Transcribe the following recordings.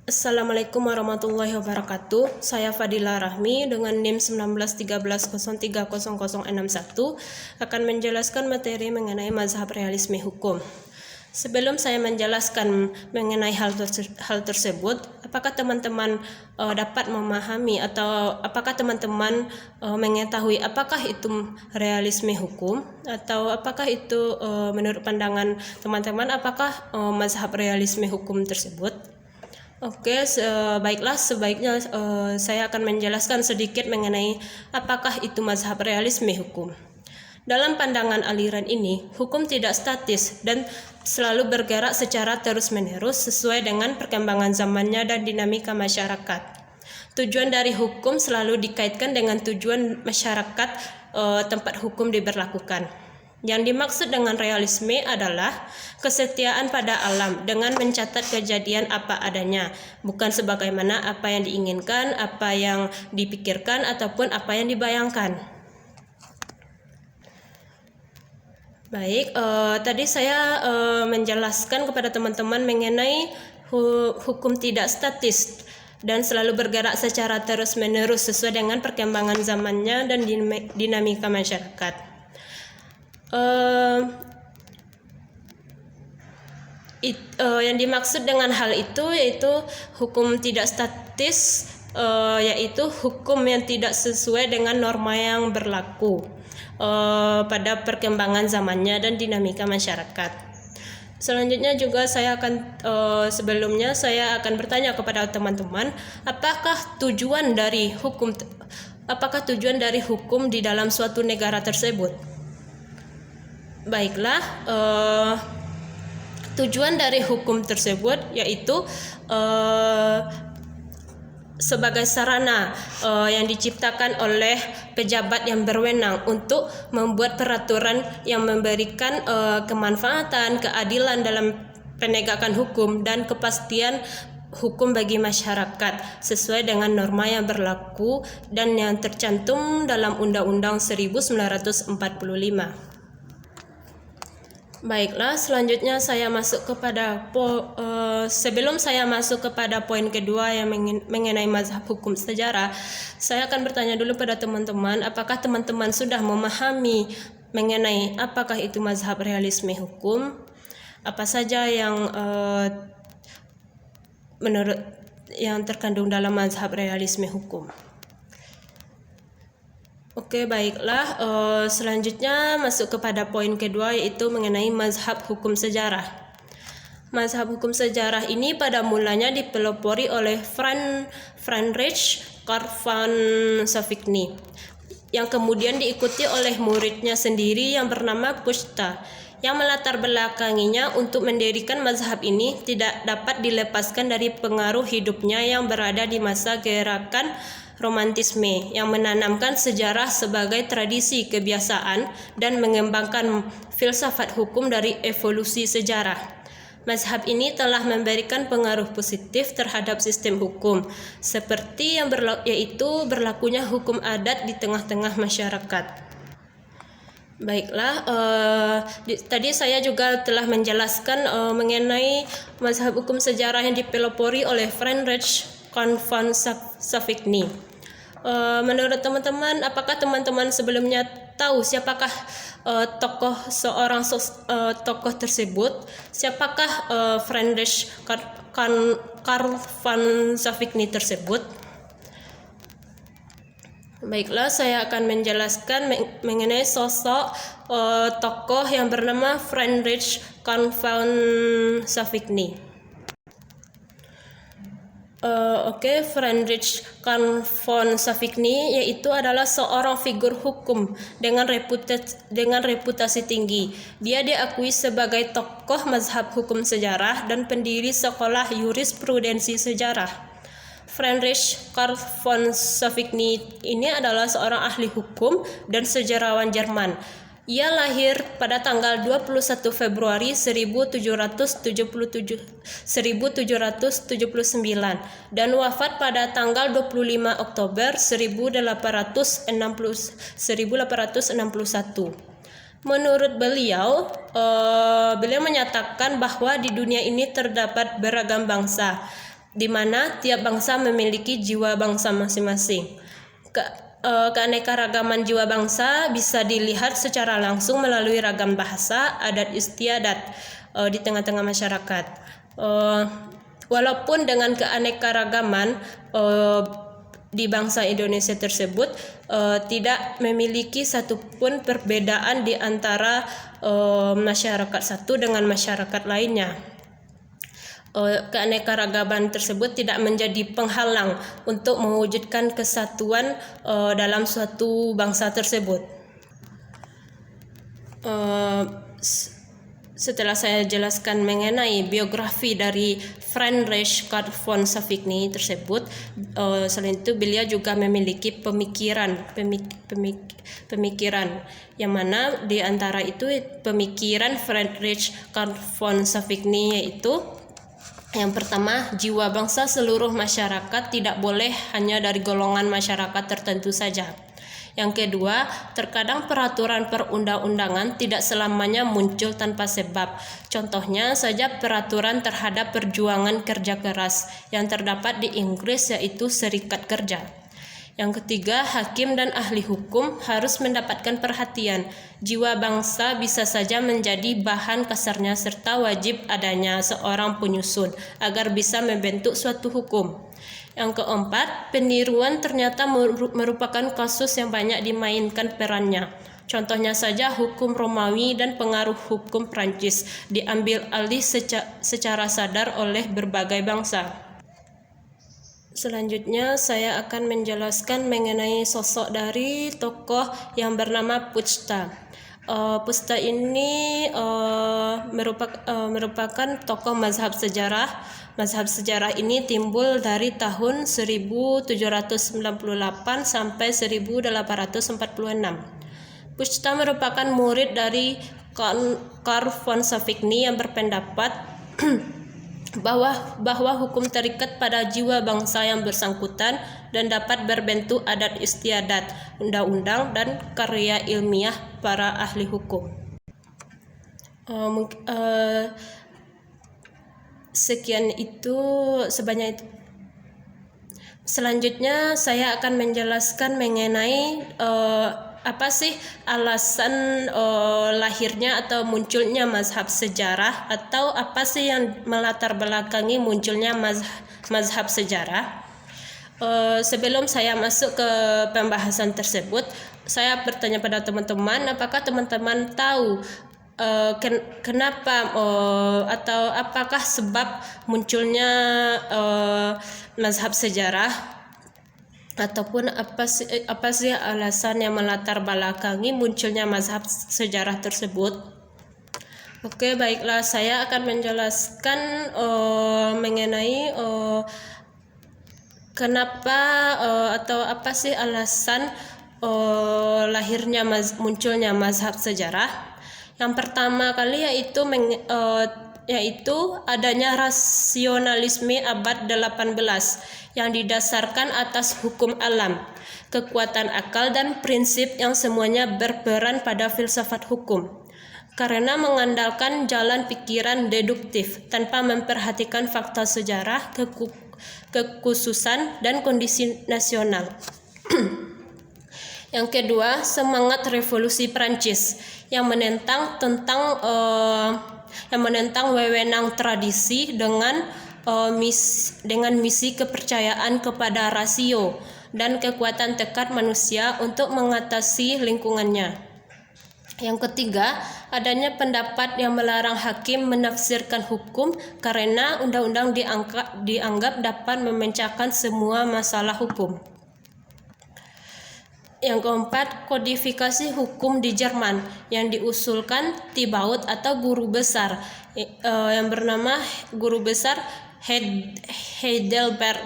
Assalamualaikum warahmatullahi wabarakatuh. Saya Fadila Rahmi dengan NIM 1913030061 akan menjelaskan materi mengenai mazhab realisme hukum. Sebelum saya menjelaskan mengenai hal tersebut, apakah teman-teman dapat memahami atau apakah teman-teman mengetahui apakah itu realisme hukum atau apakah itu menurut pandangan teman-teman apakah mazhab realisme hukum tersebut? Oke, baiklah, sebaiknya saya akan menjelaskan sedikit mengenai apakah itu mazhab realisme hukum. Dalam pandangan aliran ini, hukum tidak statis dan selalu bergerak secara terus-menerus sesuai dengan perkembangan zamannya dan dinamika masyarakat. Tujuan dari hukum selalu dikaitkan dengan tujuan masyarakat tempat hukum diberlakukan. Yang dimaksud dengan realisme adalah kesetiaan pada alam dengan mencatat kejadian apa adanya, bukan sebagaimana apa yang diinginkan, apa yang dipikirkan, ataupun apa yang dibayangkan. Baik, tadi saya menjelaskan kepada teman-teman mengenai hukum tidak statis dan selalu bergerak secara terus-menerus sesuai dengan perkembangan zamannya dan dinamika masyarakat. Yang dimaksud dengan hal itu yaitu hukum tidak statis, yaitu hukum yang tidak sesuai dengan norma yang berlaku pada perkembangan zamannya dan dinamika masyarakat. Selanjutnya juga sebelumnya saya akan bertanya kepada teman-teman, apakah tujuan dari hukum di dalam suatu negara tersebut? Baiklah, tujuan dari hukum tersebut yaitu sebagai sarana yang diciptakan oleh pejabat yang berwenang untuk membuat peraturan yang memberikan kemanfaatan, keadilan dalam penegakan hukum dan kepastian hukum bagi masyarakat sesuai dengan norma yang berlaku dan yang tercantum dalam Undang-Undang 1945. Baiklah, selanjutnya sebelum saya masuk kepada poin kedua yang mengenai mazhab hukum sejarah, saya akan bertanya dulu pada teman-teman, apakah teman-teman sudah memahami mengenai apakah itu mazhab realisme hukum? Apa saja yang terkandung dalam mazhab realisme hukum? Oke, baiklah. Selanjutnya masuk kepada poin kedua yaitu mengenai mazhab hukum sejarah. Mazhab hukum sejarah ini pada mulanya dipelopori oleh Friedrich Karl von Savigny yang kemudian diikuti oleh muridnya sendiri yang bernama Puschta. Yang melatar belakanginya untuk mendirikan mazhab ini tidak dapat dilepaskan dari pengaruh hidupnya yang berada di masa gerakan Romantisme yang menanamkan sejarah sebagai tradisi kebiasaan dan mengembangkan filsafat hukum dari evolusi sejarah. Mazhab ini telah memberikan pengaruh positif terhadap sistem hukum, seperti yaitu berlakunya hukum adat di tengah-tengah masyarakat. Baiklah, tadi saya juga telah menjelaskan mengenai mazhab hukum sejarah yang dipelopori oleh Friedrich Karl von Savigny. Menurut teman-teman, apakah teman-teman sebelumnya tahu siapakah tokoh tersebut? Siapakah Friedrich Karl von Savigny tersebut? Baiklah, saya akan menjelaskan mengenai sosok tokoh yang bernama Friedrich Karl von Savigny. Friedrich Karl von Savigny yaitu adalah seorang figur hukum dengan reputasi tinggi. Dia diakui sebagai tokoh mazhab hukum sejarah dan pendiri sekolah jurisprudensi sejarah. Friedrich Karl von Savigny ini adalah seorang ahli hukum dan sejarawan Jerman. Ia lahir pada tanggal 21 Februari 1779 dan wafat pada tanggal 25 Oktober 1861. Menurut beliau menyatakan bahwa di dunia ini terdapat beragam bangsa. di mana tiap bangsa memiliki jiwa bangsa masing-masing. Keanekaragaman jiwa bangsa bisa dilihat secara langsung melalui ragam bahasa, adat istiadat di tengah-tengah masyarakat. Walaupun dengan keanekaragaman di bangsa Indonesia tersebut tidak memiliki satupun perbedaan di antara masyarakat satu dengan masyarakat lainnya. Keanekaragaman tersebut tidak menjadi penghalang untuk mewujudkan kesatuan dalam suatu bangsa tersebut. Setelah saya jelaskan mengenai biografi dari Friedrich Karl von Savigny tersebut, selain itu beliau juga memiliki pemikiran yang mana di antara itu pemikiran Friedrich Karl von Savigny yaitu yang pertama, jiwa bangsa seluruh masyarakat tidak boleh hanya dari golongan masyarakat tertentu saja. Yang kedua, terkadang peraturan perundang-undangan tidak selamanya muncul tanpa sebab. Contohnya saja peraturan terhadap perjuangan kerja keras yang terdapat di Inggris yaitu Serikat Kerja. Yang ketiga, hakim dan ahli hukum harus mendapatkan perhatian. Jiwa bangsa bisa saja menjadi bahan kasarnya serta wajib adanya seorang penyusun agar bisa membentuk suatu hukum. Yang keempat, peniruan ternyata merupakan kasus yang banyak dimainkan perannya. Contohnya saja hukum Romawi dan pengaruh hukum Prancis diambil alih secara sadar oleh berbagai bangsa. Selanjutnya saya akan menjelaskan mengenai sosok dari tokoh yang bernama Puchta. Puchta ini merupakan tokoh mazhab sejarah. Mazhab sejarah ini timbul dari tahun 1798 sampai 1846. Puchta merupakan murid dari Karl von Savigny yang berpendapat bahwa hukum terikat pada jiwa bangsa yang bersangkutan dan dapat berbentuk adat istiadat, undang-undang, dan karya ilmiah para ahli hukum. Sekian itu sebanyak itu. Selanjutnya saya akan menjelaskan mengenai apa sih alasan lahirnya atau munculnya mazhab sejarah, atau apa sih yang melatar belakangi munculnya mazhab sejarah. Sebelum saya masuk ke pembahasan tersebut, saya bertanya pada teman-teman, apakah teman-teman tahu kenapa atau apakah sebab munculnya mazhab sejarah, ataupun apa sih alasan yang melatar belakangi munculnya mazhab sejarah tersebut? Oke, baiklah, saya akan menjelaskan mengenai kenapa atau apa sih alasan lahirnya munculnya mazhab sejarah. Yang pertama kali yaitu adanya rasionalisme abad 18 yang didasarkan atas hukum alam, kekuatan akal, dan prinsip yang semuanya berperan pada filsafat hukum. Karena mengandalkan jalan pikiran deduktif tanpa memperhatikan fakta sejarah, kekhususan, dan kondisi nasional. Yang kedua, semangat revolusi Prancis yang menentang wewenang tradisi dengan misi kepercayaan kepada rasio dan kekuatan tekad manusia untuk mengatasi lingkungannya. Yang ketiga, adanya pendapat yang melarang hakim menafsirkan hukum karena undang-undang dianggap dapat memecahkan semua masalah hukum. Yang keempat, kodifikasi hukum di Jerman yang diusulkan Thibaut atau guru besar yang bernama guru besar Heidelberg,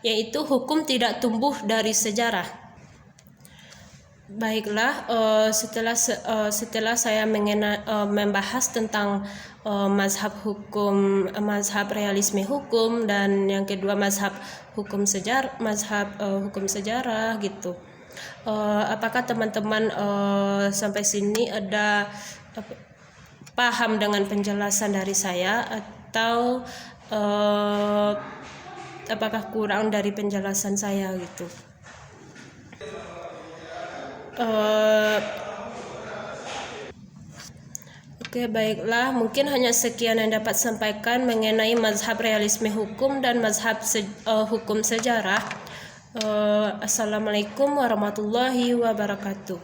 yaitu hukum tidak tumbuh dari sejarah. Baiklah, setelah saya membahas tentang mazhab realisme hukum, dan yang kedua mazhab hukum sejarah gitu. Apakah teman-teman sampai sini ada paham dengan penjelasan dari saya, atau apakah kurang dari penjelasan saya gitu. Oke, baiklah, mungkin hanya sekian yang dapat sampaikan mengenai mazhab realisme hukum dan mazhab hukum sejarah. Assalamualaikum warahmatullahi wabarakatuh.